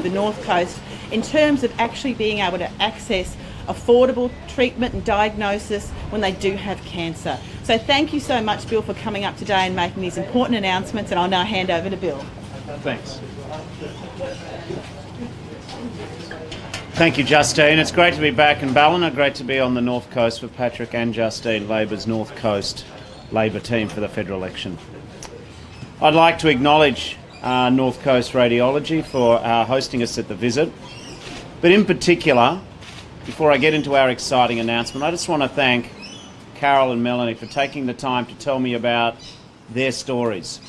the North Coast in terms of actually being able to access affordable treatment and diagnosis when they do have cancer. So thank you so much, Bill, for coming up today and making these important announcements, and I'll now hand over to Bill. Thanks. Thank you, Justine. It's great to be back in Ballina. Great to be on the North Coast with Patrick and Justine, Labor's North Coast Labor team for the federal election. I'd like to acknowledge North Coast Radiology for hosting us at the visit. But in particular, before I get into our exciting announcement, I just want to thank Carol and Melanie for taking the time to tell me about their stories.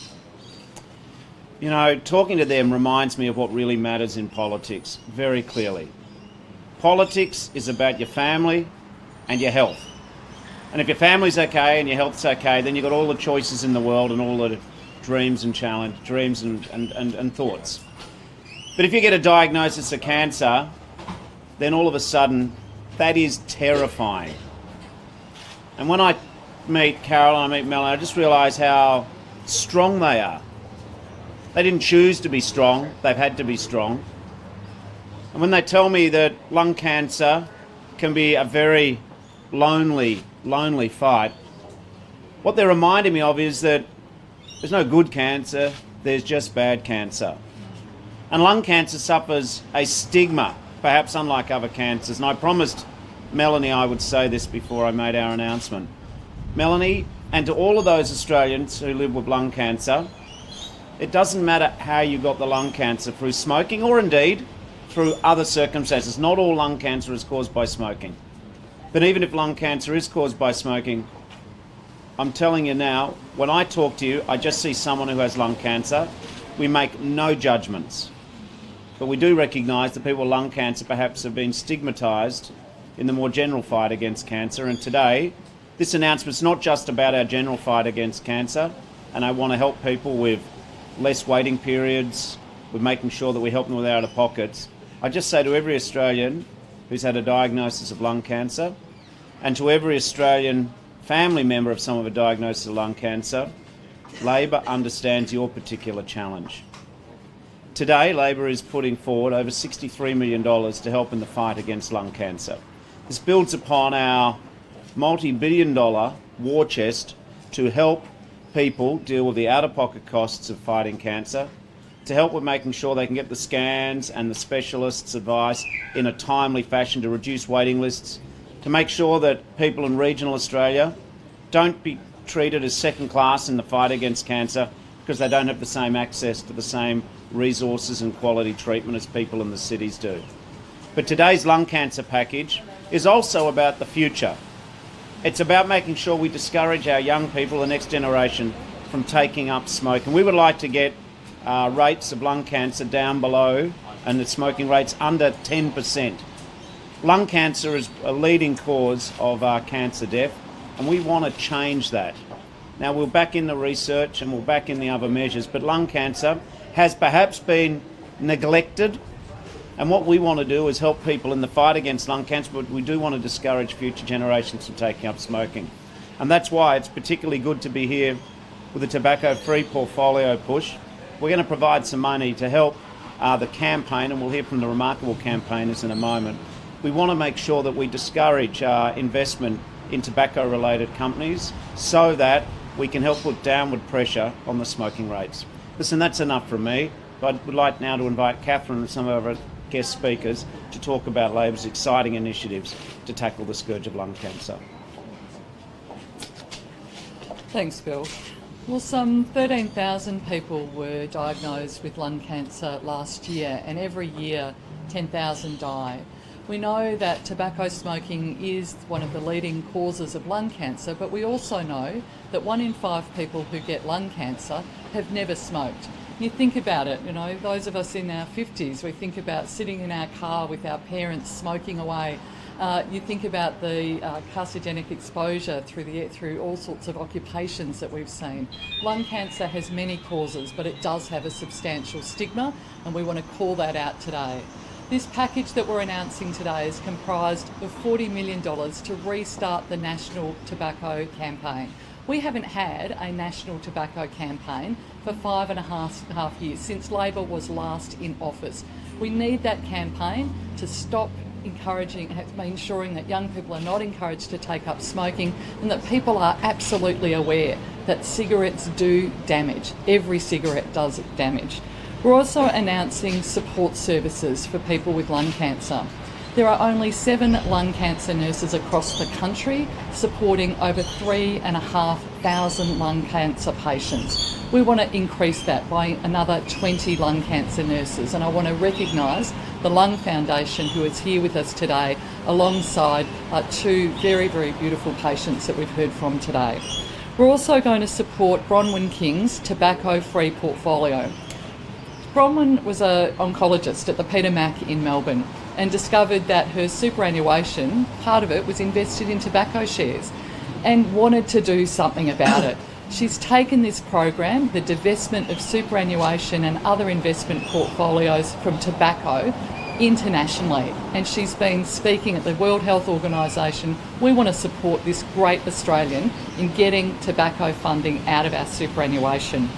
You know, talking to them reminds me of what really matters in politics, very clearly. Politics is about your family and your health. And if your family's okay and your health's okay, then you've got all the choices in the world and all the dreams and thoughts. But if you get a diagnosis of cancer, then all of a sudden, that is terrifying. And when I meet Carol and I meet Melanie, I just realise how strong they are. They didn't choose to be strong, they've had to be strong. And when they tell me that lung cancer can be a very lonely fight, what they're reminding me of is that there's no good cancer, there's just bad cancer. And lung cancer suffers a stigma, perhaps unlike other cancers. And I promised Melanie I would say this before I made our announcement. Melanie, and to all of those Australians who live with lung cancer, it doesn't matter how you got the lung cancer, through smoking or indeed through other circumstances. Not all lung cancer is caused by smoking. But even if lung cancer is caused by smoking, I'm telling you now, when I talk to you, I just see someone who has lung cancer. We make no judgments. But we do recognise that people with lung cancer perhaps have been stigmatised in the more general fight against cancer. And today, this announcement's not just about our general fight against cancer, and I want to help people with less waiting periods, with making sure that we help them with out-of-pockets. I just say to every Australian who's had a diagnosis of lung cancer, and to every Australian family member of someone with a diagnosis of lung cancer, Labor understands your particular challenge. Today, Labor is putting forward over $63 million to help in the fight against lung cancer. This builds upon our multi-billion-dollar war chest to help people deal with the out-of-pocket costs of fighting cancer, to help with making sure they can get the scans and the specialists' advice in a timely fashion to reduce waiting lists, to make sure that people in regional Australia don't be treated as second class in the fight against cancer because they don't have the same access to the same resources and quality treatment as people in the cities do. But today's lung cancer package is also about the future. It's about making sure we discourage our young people, the next generation, from taking up smoke. And we would like to get rates of lung cancer down below and the smoking rates under 10%. Lung cancer is a leading cause of cancer death, and we want to change that. Now, we'll back in the research and we'll back in the other measures, but lung cancer has perhaps been neglected, and what we want to do is help people in the fight against lung cancer, but we do want to discourage future generations from taking up smoking. And that's why it's particularly good to be here with the tobacco-free portfolio push. We're going to provide some money to help the campaign, and we'll hear from the remarkable campaigners in a moment. We want to make sure that we discourage investment in tobacco-related companies so that we can help put downward pressure on the smoking rates. Listen, that's enough from me. But I would like now to invite Catherine and some of our guest speakers to talk about Labor's exciting initiatives to tackle the scourge of lung cancer. Thanks, Bill. Well, some 13,000 people were diagnosed with lung cancer last year, and every year 10,000 die. We know that tobacco smoking is one of the leading causes of lung cancer, but we also know that 1 in 5 people who get lung cancer have never smoked. You think about it, you know, those of us in our 50s, we think about sitting in our car with our parents smoking away. You think about the carcinogenic exposure through all sorts of occupations that we've seen. Lung cancer has many causes, but it does have a substantial stigma, and we want to call that out today. This package that we're announcing today is comprised of $40 million to restart the National Tobacco Campaign. We haven't had a national tobacco campaign for 5.5 years, since Labor was last in office. We need that campaign to stop ensuring that young people are not encouraged to take up smoking, and that people are absolutely aware that cigarettes do damage. Every cigarette does damage. We're also announcing support services for people with lung cancer. There are only 7 lung cancer nurses across the country supporting over 3,500 lung cancer patients. We want to increase that by another 20 lung cancer nurses, and I want to recognise the Lung Foundation, who is here with us today, alongside 2 very, very beautiful patients that we've heard from today. We're also going to support Bronwyn King's tobacco-free portfolio. Bronwyn was an oncologist at the Peter Mac in Melbourne and discovered that her superannuation, part of it was invested in tobacco shares, and wanted to do something about it. She's taken this program, the divestment of superannuation and other investment portfolios from tobacco, internationally, and she's been speaking at the World Health Organisation. We want to support this great Australian in getting tobacco funding out of our superannuation.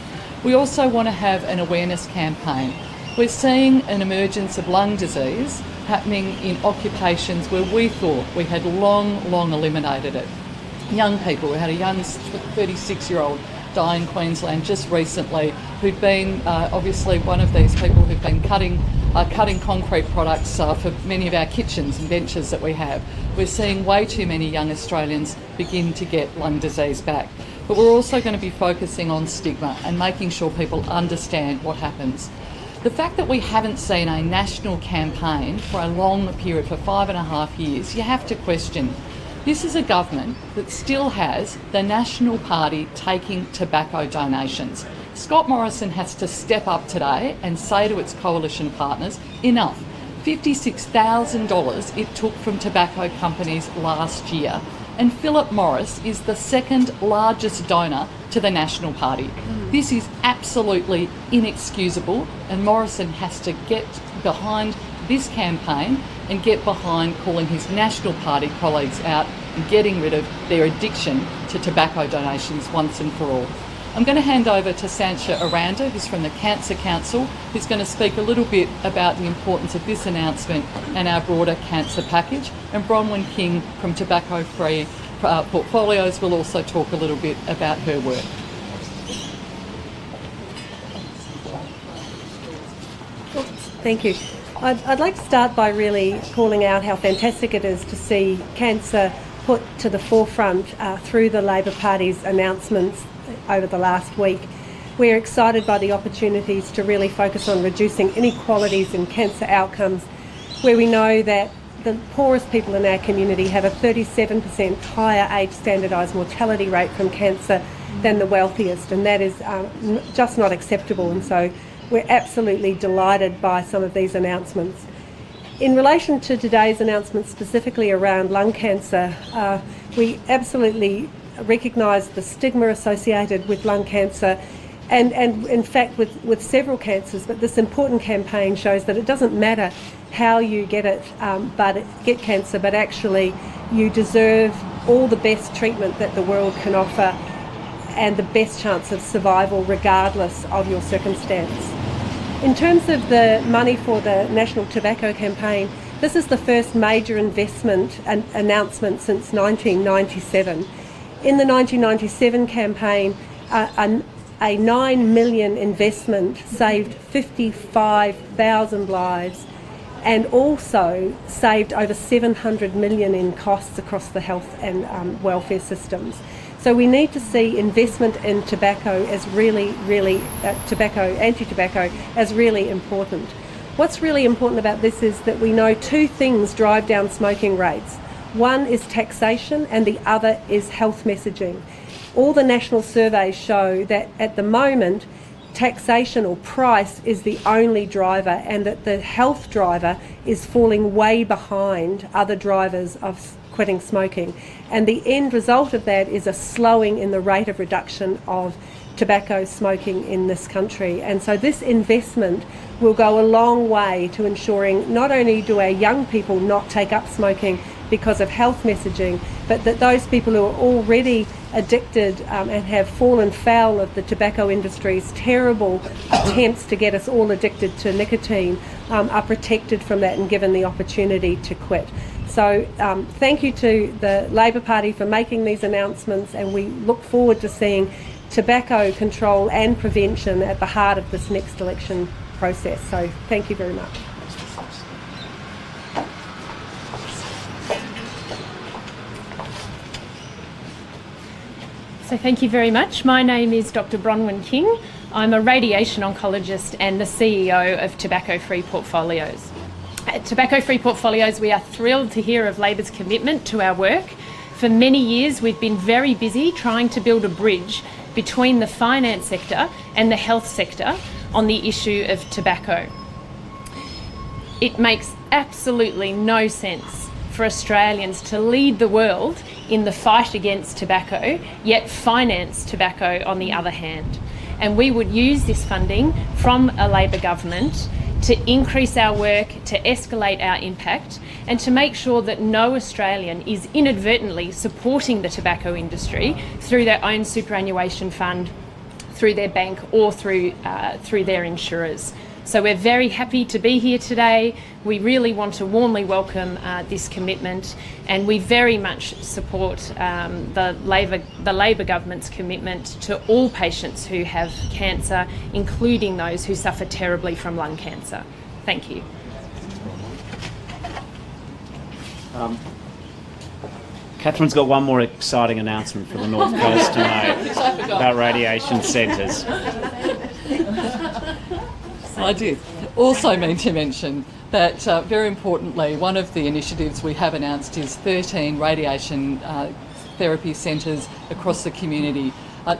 We also want to have an awareness campaign. We're seeing an emergence of lung disease happening in occupations where we thought we had long eliminated it. Young people, we had a young 36-year-old die in Queensland just recently who'd been obviously one of these people who've been cutting concrete products for many of our kitchens and benches that we have. We're seeing way too many young Australians begin to get lung disease back. But we're also going to be focusing on stigma and making sure people understand what happens. The fact that we haven't seen a national campaign for a long period, for 5.5 years, you have to question. This is a government that still has the National Party taking tobacco donations. Scott Morrison has to step up today and say to its coalition partners, enough. $56,000 it took from tobacco companies last year. And Philip Morris is the 2nd largest donor to the National Party. This is absolutely inexcusable, and Morrison has to get behind this campaign and get behind calling his National Party colleagues out and getting rid of their addiction to tobacco donations once and for all. I'm going to hand over to Sancha Aranda, who's from the Cancer Council, who's going to speak a little bit about the importance of this announcement and our broader cancer package. And Bronwyn King from Tobacco Free Portfolios will also talk a little bit about her work. Thank you. I'd like to start by really calling out how fantastic it is to see cancer put to the forefront through the Labor Party's announcements over the last week. We're excited by the opportunities to really focus on reducing inequalities in cancer outcomes, where we know that the poorest people in our community have a 37% higher age standardised mortality rate from cancer than the wealthiest, and that is just not acceptable. And so we're absolutely delighted by some of these announcements. In relation to today's announcement specifically around lung cancer, we absolutely recognise the stigma associated with lung cancer and in fact with several cancers, but this important campaign shows that it doesn't matter how you get it, get cancer, but actually you deserve all the best treatment that the world can offer and the best chance of survival regardless of your circumstance. In terms of the money for the National Tobacco Campaign, this is the first major investment announcement since 1997. In the 1997 campaign, a 9 million investment saved 55,000 lives and also saved over 700 million in costs across the health and welfare systems. So we need to see investment in tobacco as anti-tobacco as really important. What's really important about this is that we know 2 things drive down smoking rates. One is taxation and the other is health messaging. All the national surveys show that at the moment, taxation or price is the only driver, and that the health driver is falling way behind other drivers of quitting smoking. And the end result of that is a slowing in the rate of reduction of tobacco smoking in this country. And so this investment will go a long way to ensuring not only do our young people not take up smoking, because of health messaging, but that those people who are already addicted and have fallen foul of the tobacco industry's terrible attempts to get us all addicted to nicotine are protected from that and given the opportunity to quit. So thank you to the Labor Party for making these announcements, and we look forward to seeing tobacco control and prevention at the heart of this next election process. So thank you very much. So thank you very much. My name is Dr. Bronwyn King. I'm a radiation oncologist and the CEO of Tobacco Free Portfolios. At Tobacco Free Portfolios, we are thrilled to hear of Labor's commitment to our work. For many years, we've been very busy trying to build a bridge between the finance sector and the health sector on the issue of tobacco. It makes absolutely no sense for Australians to lead the world in the fight against tobacco, yet finance tobacco on the other hand. And we would use this funding from a Labor government to increase our work, to escalate our impact, and to make sure that no Australian is inadvertently supporting the tobacco industry through their own superannuation fund, through their bank, or through their insurers. So we're very happy to be here today. We really want to warmly welcome this commitment, and we very much support the Labor government's commitment to all patients who have cancer, including those who suffer terribly from lung cancer. Thank you. Catherine's got one more exciting announcement for the North Coast to make about radiation centres. I did also mean to mention that, very importantly, one of the initiatives we have announced is 13 radiation therapy centres across the community,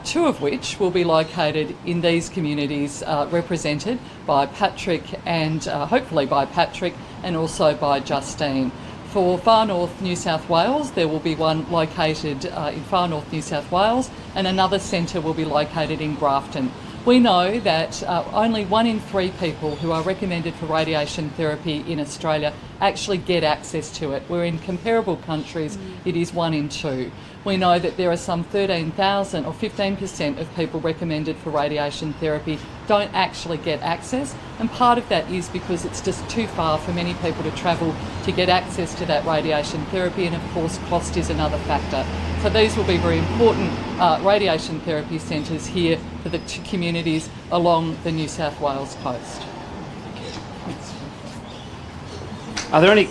2 of which will be located in these communities, represented by Patrick and hopefully by Patrick and also by Justine. For Far North New South Wales, there will be one located in Far North New South Wales, and another centre will be located in Grafton. We know that only 1 in 3 people who are recommended for radiation therapy in Australia actually get access to it, where in comparable countries it is 1 in 2. We know that there are some 13,000 or 15% of people recommended for radiation therapy don't actually get access, and part of that is because it's just too far for many people to travel to get access to that radiation therapy, and of course cost is another factor. So these will be very important radiation therapy centres here for the communities along the New South Wales coast. Are there any...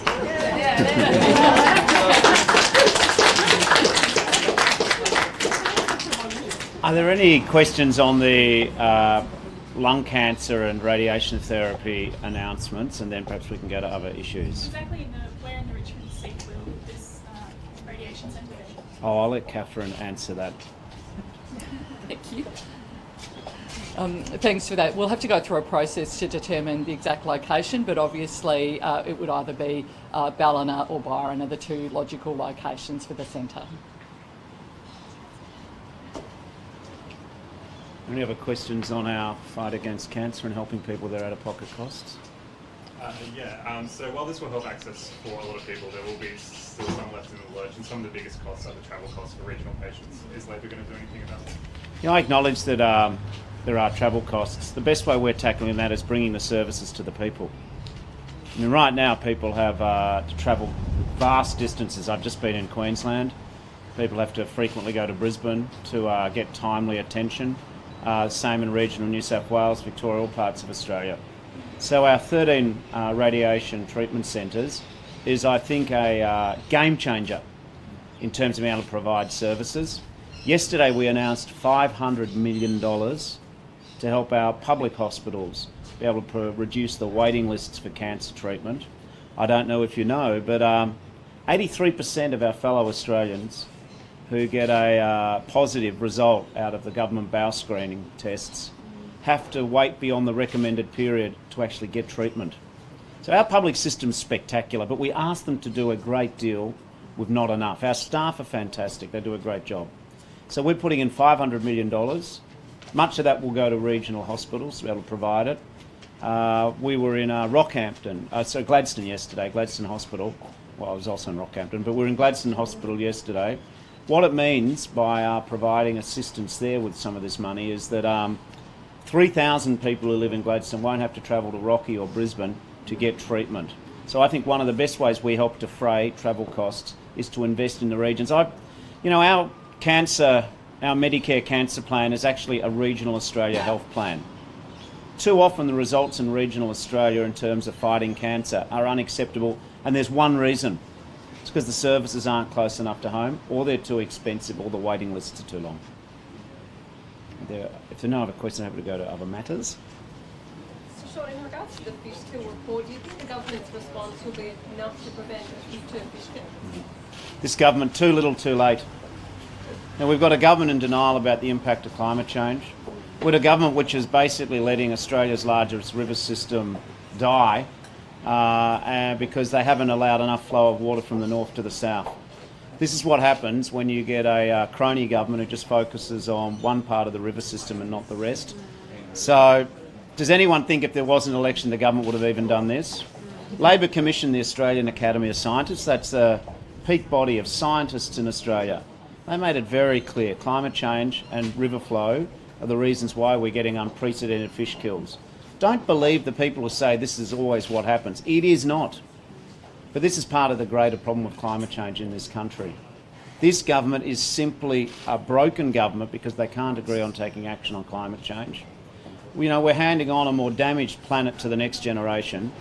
Are there any questions on the lung cancer and radiation therapy announcements, and then perhaps we can go to other issues? Exactly where in the Richmond seat will this radiation centre be? Oh, I'll let Catherine answer that. Thank you. Thanks for that. We'll have to go through a process to determine the exact location, but obviously it would either be Ballina or Byron are the 2 logical locations for the centre. Any other questions on our fight against cancer and helping people with their out-of-pocket costs? So while this will help access for a lot of people, there will be still some left in the lurch, and some of the biggest costs are the travel costs for regional patients. Is Labor going to do anything about that? Yeah, I acknowledge that there are travel costs. The best way we're tackling that is bringing the services to the people. I mean, right now people have to travel vast distances. I've just been in Queensland. People have to frequently go to Brisbane to get timely attention. Same in regional New South Wales, Victoria, all parts of Australia. So our 13 radiation treatment centres is, I think, a game changer in terms of being able to provide services. Yesterday we announced $500 million to help our public hospitals be able to reduce the waiting lists for cancer treatment. I don't know if you know, but 83% of our fellow Australians who get a positive result out of the government bowel screening tests have to wait beyond the recommended period to actually get treatment. So our public system's spectacular, but we ask them to do a great deal with not enough. Our staff are fantastic, they do a great job. So we're putting in $500 million. Much of that will go to regional hospitals to be able to provide it. We were in Gladstone yesterday, Gladstone Hospital, well, I was also in Rockhampton, but we were in Gladstone Hospital yesterday. What it means by providing assistance there with some of this money is that 3,000 people who live in Gladstone won't have to travel to Rocky or Brisbane to get treatment. So I think one of the best ways we help defray travel costs is to invest in the regions. Our Medicare cancer plan is actually a regional Australia health plan. Too often the results in regional Australia in terms of fighting cancer are unacceptable, and there's one reason. It's because the services aren't close enough to home, or they're too expensive, or the waiting lists are too long. If there are no other questions, I'm happy to go to other matters. Mr. Short, in regards to the fish kill report, do you think the government's response will be enough to prevent a future fish kill? This government, too little, too late. Now, we've got a government in denial about the impact of climate change. We've got a government which is basically letting Australia's largest river system die because they haven't allowed enough flow of water from the north to the south. This is what happens when you get a crony government who just focuses on one part of the river system and not the rest. So, does anyone think if there was an election the government would have even done this? Labor commissioned the Australian Academy of Scientists. That's a peak body of scientists in Australia. They made it very clear climate change and river flow are the reasons why we're getting unprecedented fish kills. Don't believe the people who say this is always what happens. It is not. But this is part of the greater problem of climate change in this country. This government is simply a broken government because they can't agree on taking action on climate change. We're handing on a more damaged planet to the next generation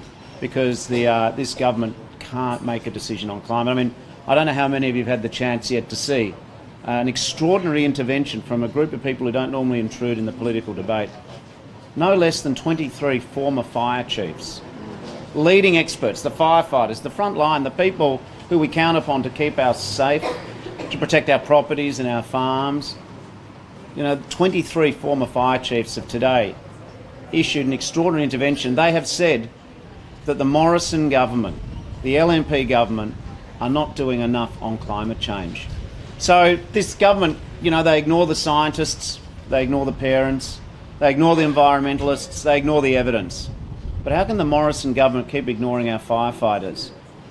because this government can't make a decision on climate. I mean, I don't know how many of you have had the chance yet to see an extraordinary intervention from a group of people who don't normally intrude in the political debate. No less than 23 former fire chiefs, leading experts, the firefighters, the front line, the people who we count upon to keep us safe, to protect our properties and our farms. 23 former fire chiefs of today issued an extraordinary intervention. They have said that the Morrison government, the LNP government, are not doing enough on climate change. So this government, they ignore the scientists, they ignore the parents, they ignore the environmentalists, they ignore the evidence. But how can the Morrison government keep ignoring our firefighters?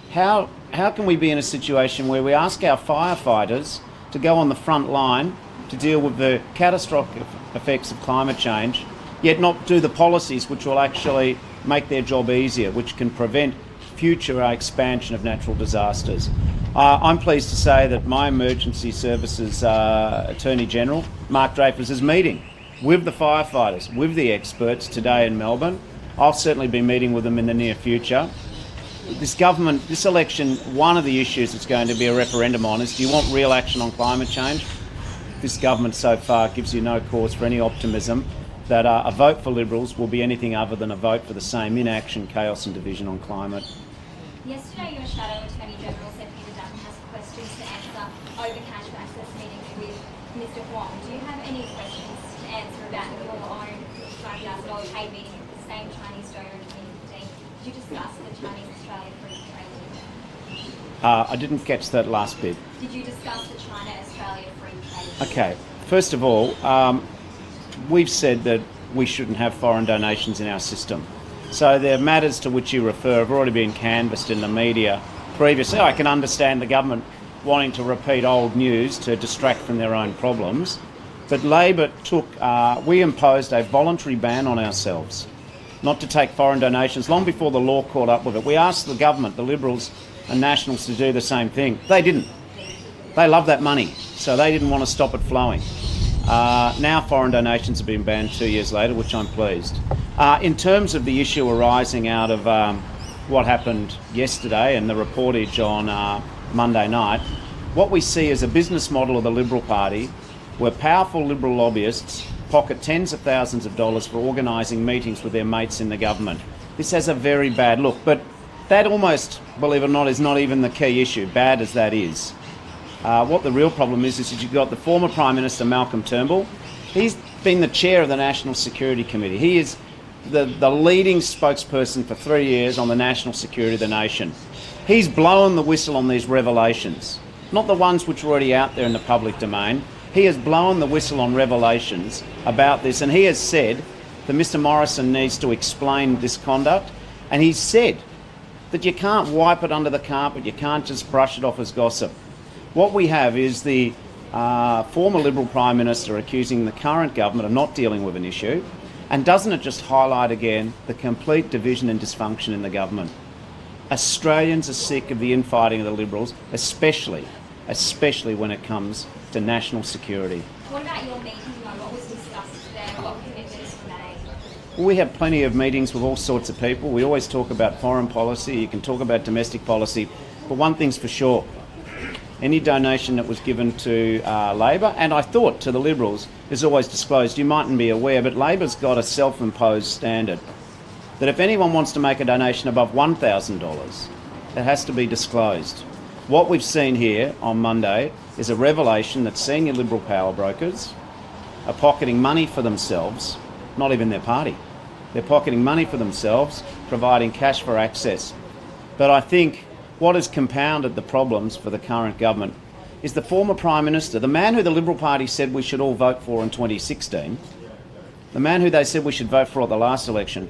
How can we be in a situation where we ask our firefighters to go on the front line to deal with the catastrophic effects of climate change, yet not do the policies which will actually make their job easier, which can prevent future expansion of natural disasters? I'm pleased to say that my Emergency Services Attorney General, Mark Dreyfus, is meeting with the firefighters, with the experts today in Melbourne. I'll certainly be meeting with them in the near future. This government, this election, one of the issues it's going to be a referendum on is, do you want real action on climate change? This government so far gives you no cause for any optimism that a vote for Liberals will be anything other than a vote for the same inaction, chaos and division on climate. Yesterday, your Shadow Attorney General said Peter Dutton has questions to answer over cash access meetings with Mr. Huang. Do you have any questions to answer about your own $5,000 paid meeting with the same Chinese donor in 2015? Did you discuss the Chinese-Australia Free Trade? I didn't catch that last bit. Did you discuss the China-Australia Free Trade? Okay. First of all, we've said that we shouldn't have foreign donations in our system. So the matters to which you refer have already been canvassed in the media previously. I can understand the government wanting to repeat old news to distract from their own problems. But Labor we imposed a voluntary ban on ourselves not to take foreign donations long before the law caught up with it. We asked the government, the Liberals and Nationals, to do the same thing. They didn't. They love that money, so they didn't want to stop it flowing. Now foreign donations have been banned 2 years later, which I'm pleased. In terms of the issue arising out of what happened yesterday and the reportage on Monday night, what we see is a business model of the Liberal Party where powerful Liberal lobbyists pocket tens of thousands of dollars for organising meetings with their mates in the government. This has a very bad look, but that almost, believe it or not, is not even the key issue, bad as that is. What the real problem is that you've got the former Prime Minister Malcolm Turnbull. He's been the chair of the National Security Committee. He is the leading spokesperson for 3 years on the national security of the nation. He's blown the whistle on these revelations, not the ones which are already out there in the public domain. He has blown the whistle on revelations about this, and he has said that Mr Morrison needs to explain this conduct. And he said that you can't wipe it under the carpet, you can't just brush it off as gossip. What we have is the former Liberal Prime Minister accusing the current government of not dealing with an issue, and doesn't it just highlight again the complete division and dysfunction in the government? Australians are sick of the infighting of the Liberals, especially when it comes to national security. What about your meeting though? What was discussed there? What commitments were made? We have plenty of meetings with all sorts of people. We always talk about foreign policy, you can talk about domestic policy, but one thing's for sure, any donation that was given to Labor, and I thought to the Liberals, is always disclosed. You mightn't be aware, but Labor's got a self-imposed standard that if anyone wants to make a donation above $1,000, it has to be disclosed. What we've seen here on Monday is a revelation that senior Liberal power brokers are pocketing money for themselves, not even their party. They're pocketing money for themselves, providing cash for access. But I think what has compounded the problems for the current government is the former Prime Minister, the man who the Liberal Party said we should all vote for in 2016, the man who they said we should vote for at the last election,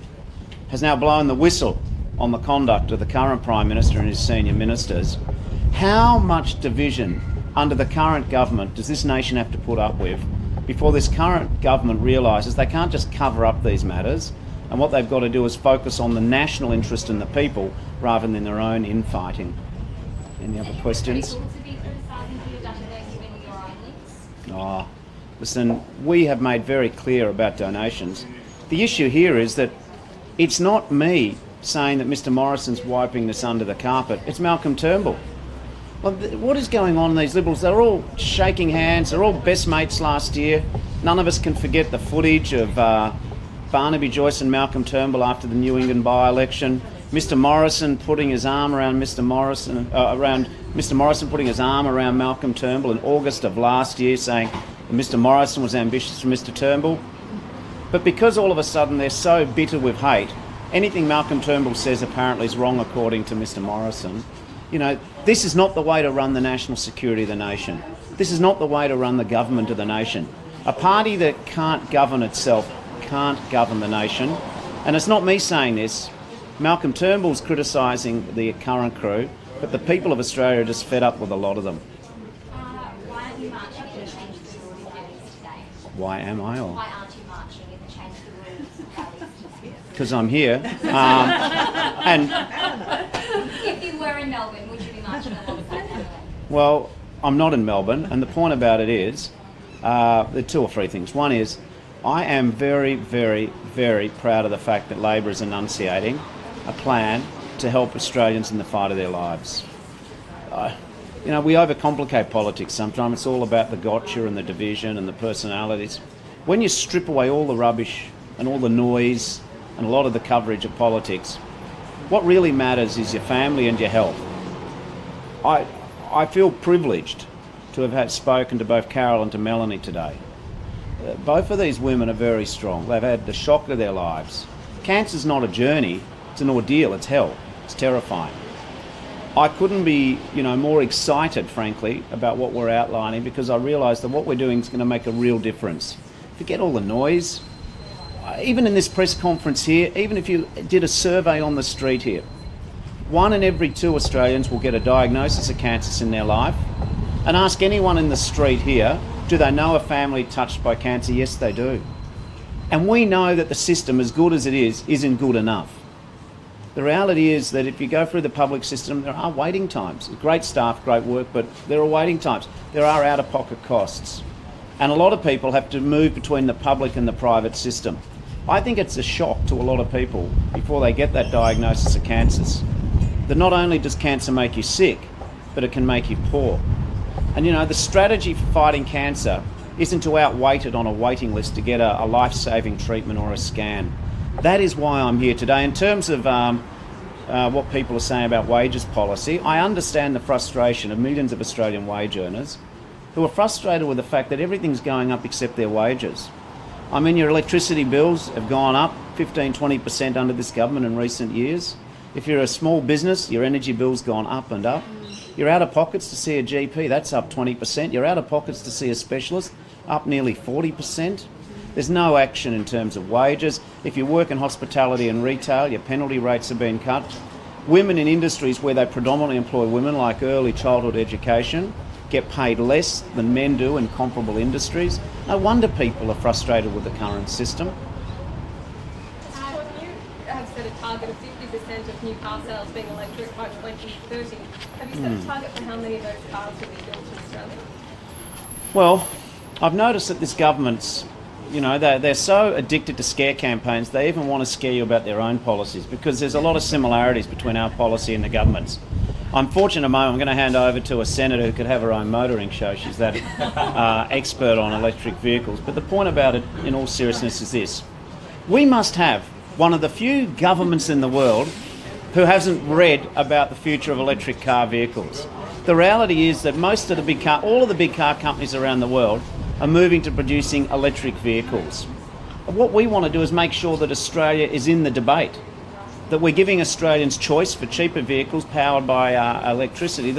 has now blown the whistle on the conduct of the current Prime Minister and his senior ministers. How much division under the current government does this nation have to put up with before this current government realises they can't just cover up these matters, and what they've got to do is focus on the national interest and the people rather than their own infighting? Any other questions? Oh, listen, we have made very clear about donations. The issue here is that it's not me saying that Mr Morrison's wiping this under the carpet. It's Malcolm Turnbull. Well, what is going on in these Liberals? They're all shaking hands. They're all best mates last year. None of us can forget the footage of Barnaby Joyce and Malcolm Turnbull after the New England by-election. Mr Morrison putting his arm around Mr Morrison putting his arm around Malcolm Turnbull in August of last year, saying that Mr Morrison was ambitious for Mr Turnbull. But because all of a sudden they're so bitter with hate, anything Malcolm Turnbull says apparently is wrong according to Mr Morrison. You know, this is not the way to run the national security of the nation. This is not the way to run the government of the nation. A party that can't govern itself can't govern the nation. And it's not me saying this. Malcolm Turnbull's criticising the current crew, but the people of Australia are just fed up with a lot of them. Why aren't you marching in the Change the Rules rallies today? Why am I? Or? Why aren't you marching in the Change the Rules rallies? Because I'm here. And If you were in Melbourne, would you be marching alongside Melbourne? well, I'm not in Melbourne, and the point about it is, there are two or three things. One is, I am very, very, very proud of the fact that Labor is enunciating a plan to help Australians in the fight of their lives. You know, we overcomplicate politics sometimes. It's all about the gotcha and the division and the personalities. When you strip away all the rubbish and all the noise and a lot of the coverage of politics, what really matters is your family and your health. I feel privileged to have spoken to both Carol and to Melanie today. Both of these women are very strong. They've had the shock of their lives. Cancer's not a journey, it's an ordeal, it's hell, it's terrifying. I couldn't be, more excited, frankly, about what we're outlining, because I realise that what we're doing is going to make a real difference. Forget all the noise. Even in this press conference here, even if you did a survey on the street here, 1 in every 2 Australians will get a diagnosis of cancer in their life. And ask anyone in the street here, do they know a family touched by cancer? Yes, they do. And we know that the system, as good as it is, isn't good enough. The reality is that if you go through the public system, there are waiting times. Great staff, great work, but there are waiting times. There are out-of-pocket costs. And a lot of people have to move between the public and the private system. I think it's a shock to a lot of people before they get that diagnosis of cancers, that not only does cancer make you sick, but it can make you poor. And the strategy for fighting cancer isn't to outweight it on a waiting list to get a life-saving treatment or a scan. That is why I'm here today. In terms of what people are saying about wages policy, I understand the frustration of millions of Australian wage earners who are frustrated with the fact that everything's going up except their wages. I mean, your electricity bills have gone up 15-20% under this government in recent years. If you're a small business, your energy bill's gone up and up. You're out of pockets to see a GP, that's up 20%. You're out of pockets to see a specialist, up nearly 40%. There's no action in terms of wages. If you work in hospitality and retail, your penalty rates have been cut. Women in industries where they predominantly employ women, like early childhood education, get paid less than men do in comparable industries. No wonder people are frustrated with the current system. You have set a target of 50% of new car sales being electric by 2030. Have you set a target for how many of those cars will be built in Australia? Well, I've noticed that this government's, they're so addicted to scare campaigns, they even want to scare you about their own policies, because there's a lot of similarities between our policy and the government's. I'm fortunate at the moment, I'm going to hand over to a senator who could have her own motoring show. She's that expert on electric vehicles. But the point about it, in all seriousness, is this. We must have one of the few governments in the world who hasn't read about the future of electric car vehicles. The reality is that all of the big car companies around the world are moving to producing electric vehicles. What we want to do is make sure that Australia is in the debate, that we're giving Australians choice for cheaper vehicles powered by electricity.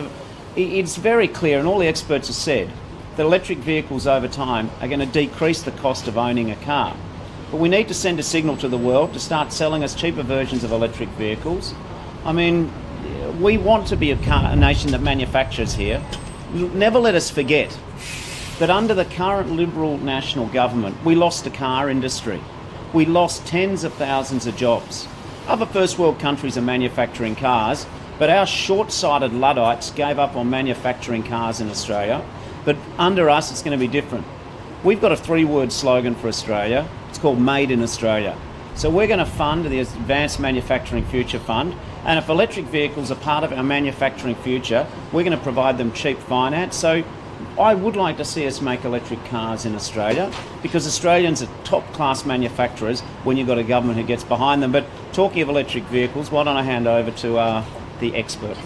It's very clear, and all the experts have said, that electric vehicles over time are going to decrease the cost of owning a car. But we need to send a signal to the world to start selling us cheaper versions of electric vehicles. I mean, we want to be a nation that manufactures here. Never let us forget that under the current Liberal national government, we lost the car industry. We lost tens of thousands of jobs. Other first world countries are manufacturing cars, but our short-sighted Luddites gave up on manufacturing cars in Australia. But under us, it's going to be different. We've got a 3-word slogan for Australia. It's called Made in Australia. So we're going to fund the Advanced Manufacturing Future Fund, and if electric vehicles are part of our manufacturing future, we're going to provide them cheap finance. So I would like to see us make electric cars in Australia, because Australians are top-class manufacturers when you've got a government who gets behind them. But talking of electric vehicles, why don't I hand over to the expert?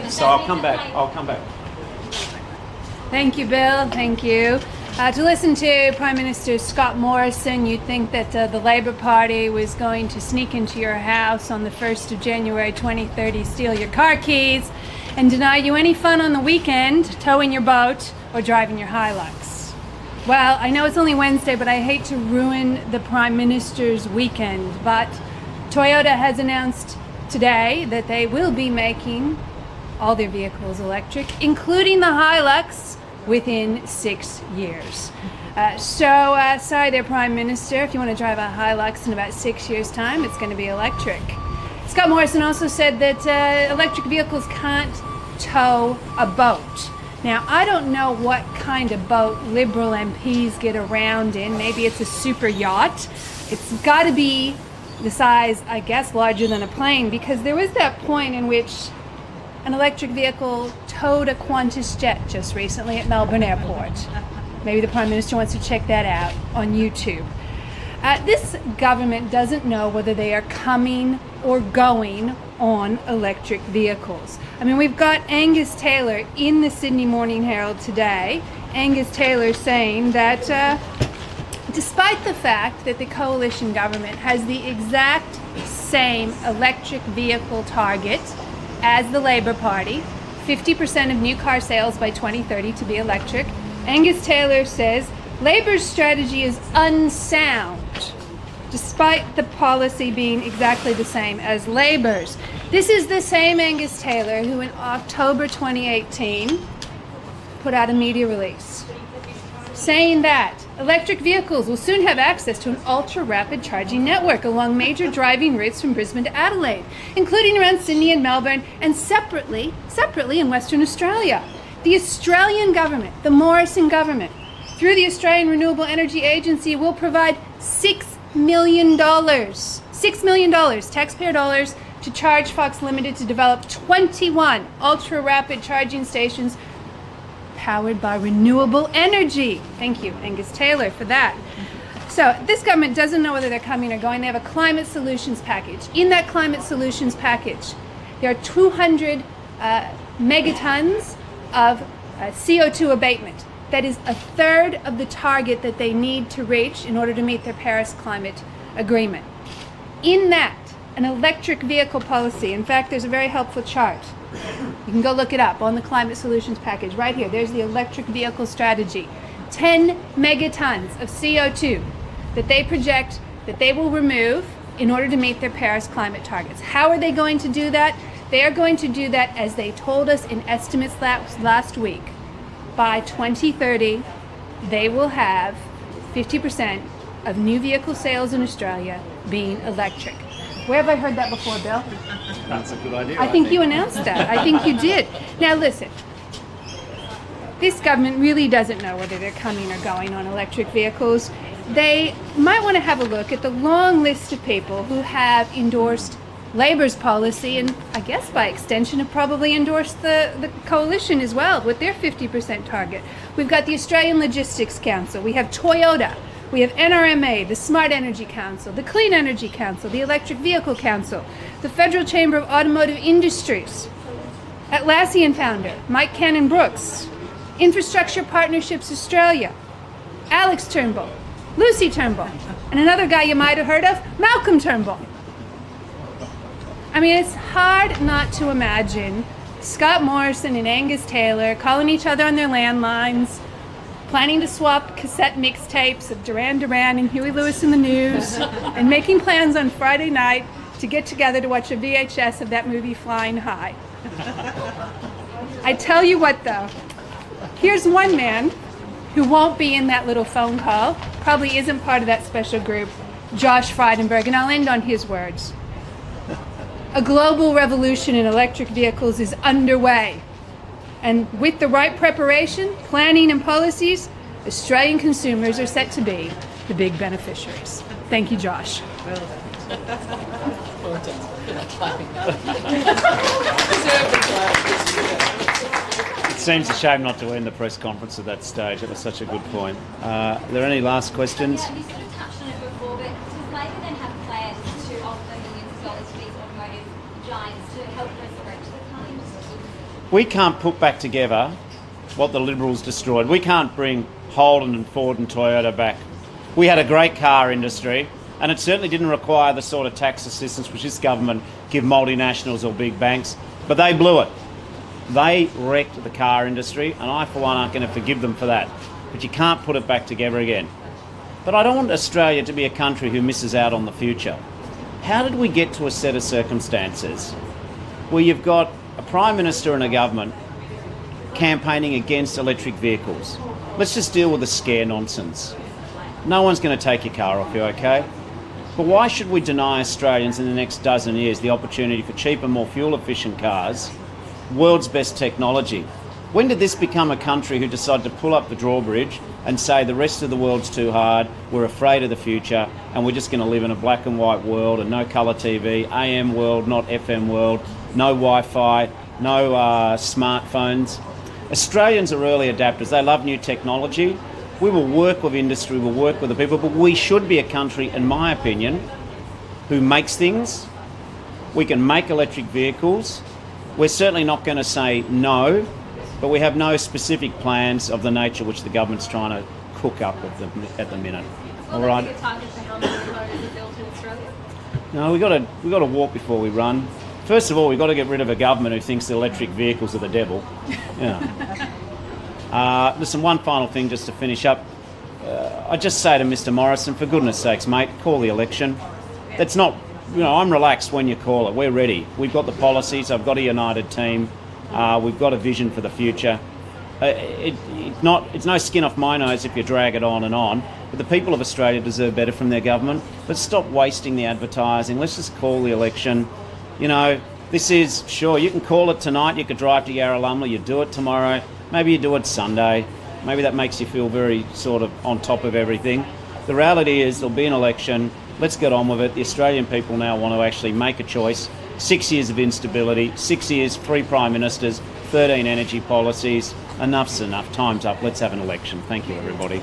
So I'll come back. Thank you, Bill. Thank you. To listen to Prime Minister Scott Morrison, you'd think that the Labor Party was going to sneak into your house on the 1st of January 2030, steal your car keys, and deny you any fun on the weekend, towing your boat or driving your Hilux. Well, I know it's only Wednesday, but I hate to ruin the Prime Minister's weekend, but Toyota has announced today that they will be making all their vehicles electric, including the Hilux, within 6 years. Sorry there, Prime Minister, if you want to drive a Hilux in about 6 years' time, it's going to be electric. Scott Morrison also said that electric vehicles can't tow a boat. Now, I don't know what kind of boat Liberal MPs get around in. Maybe it's a super yacht. It's got to be the size, I guess, larger than a plane, because there was that point in which an electric vehicle towed a Qantas jet just recently at Melbourne Airport. Maybe the Prime Minister wants to check that out on YouTube. This government doesn't know whether they are coming or going on electric vehicles. I mean, we've got Angus Taylor in the Sydney Morning Herald today. Angus Taylor saying that despite the fact that the coalition government has the exact same electric vehicle target as the Labor Party, 50% of new car sales by 2030 to be electric, Angus Taylor says Labor's strategy is unsound, despite the policy being exactly the same as Labor's. This is the same Angus Taylor who in October 2018 put out a media release saying that electric vehicles will soon have access to an ultra-rapid charging network along major driving routes from Brisbane to Adelaide, including around Sydney and Melbourne, and separately in Western Australia. The Australian government, the Morrison government, through the Australian Renewable Energy Agency, will provide $6 million taxpayer dollars to Charge Fox Limited to develop 21 ultra-rapid charging stations powered by renewable energy. Thank you, Angus Taylor, for that. So this government doesn't know whether they're coming or going. They have a climate solutions package. In that climate solutions package, there are 200 megatons of CO2 abatement. That is a third of the target that they need to reach in order to meet their Paris climate agreement. In that, an electric vehicle policy. In fact, there's a very helpful chart. You can go look it up on the climate solutions package right here. There's the electric vehicle strategy. 10 megatons of CO2 that they project that they will remove in order to meet their Paris climate targets. How are they going to do that? They are going to do that, as they told us in estimates last week. By 2030, they will have 50% of new vehicle sales in Australia being electric. Where have I heard that before, Bill? That's a good idea. I think you announced that. I think you did. Now listen, this government really doesn't know whether they're coming or going on electric vehicles. They might want to have a look at the long list of people who have endorsed Labor's policy, and I guess by extension have probably endorsed the coalition as well with their 50% target. We've got the Australian Logistics Council, we have Toyota, we have NRMA, the Smart Energy Council, the Clean Energy Council, the Electric Vehicle Council, the Federal Chamber of Automotive Industries, Atlassian founder Mike Cannon-Brookes, Infrastructure Partnerships Australia, Alex Turnbull, Lucy Turnbull, and another guy you might have heard of, Malcolm Turnbull. I mean, it's hard not to imagine Scott Morrison and Angus Taylor calling each other on their landlines, planning to swap cassette mixtapes of Duran Duran and Huey Lewis in the News, and making plans on Friday night to get together to watch a VHS of that movie Flying High. I tell you what though, here's one man who won't be in that little phone call, probably isn't part of that special group, Josh Frydenberg, and I'll end on his words. A global revolution in electric vehicles is underway. And with the right preparation, planning, and policies, Australian consumers are set to be the big beneficiaries. Thank you, Josh. It seems a shame not to end the press conference at that stage. It was such a good point. Are there any last questions? Yeah, you sort of touched on it before, but does Labor then have plans to offer millions of dollars to these automotive giants to help resurrect the car industry? We can't put back together what the Liberals destroyed. We can't bring Holden and Ford and Toyota back. We had a great car industry, and it certainly didn't require the sort of tax assistance which this government give multinationals or big banks, but they blew it. They wrecked the car industry, and I, for one, aren't going to forgive them for that. But you can't put it back together again. But I don't want Australia to be a country who misses out on the future. How did we get to a set of circumstances where you've got a Prime Minister and a government campaigning against electric vehicles? Let's just deal with the scare nonsense. No one's going to take your car off you, okay? But why should we deny Australians in the next dozen years the opportunity for cheaper, more fuel-efficient cars, world's best technology? When did this become a country who decided to pull up the drawbridge and say the rest of the world's too hard, we're afraid of the future, and we're just going to live in a black and white world and no colour TV, AM world, not FM world, no Wi-Fi, no smartphones? Australians are early adapters. They love new technology. We will work with industry, we'll work with the people, but we should be a country, in my opinion, who makes things. We can make electric vehicles. We're certainly not going to say no, but we have no specific plans of the nature which the government's trying to cook up at the minute. All right. Will there be a target for how many cars are built in Australia? No, we've got to walk before we run. First of all, we've got to get rid of a government who thinks the electric vehicles are the devil. Listen, one final thing just to finish up. I just say to Mr Morrison, for goodness sakes, mate, call the election. That's not, I'm relaxed when you call it. We're ready. We've got the policies. I've got a united team. We've got a vision for the future. It's no skin off my nose if you drag it on and on, but the people of Australia deserve better from their government. Let's stop wasting the advertising. Let's just call the election. This is, sure, you can call it tonight, you could drive to Yarralumla, you do it tomorrow, maybe you do it Sunday, maybe that makes you feel very sort of on top of everything. The reality is there'll be an election, let's get on with it. The Australian people now want to actually make a choice. 6 years of instability, 6 years, 3 Prime Ministers, 13 energy policies, enough's enough, time's up, let's have an election. Thank you, everybody.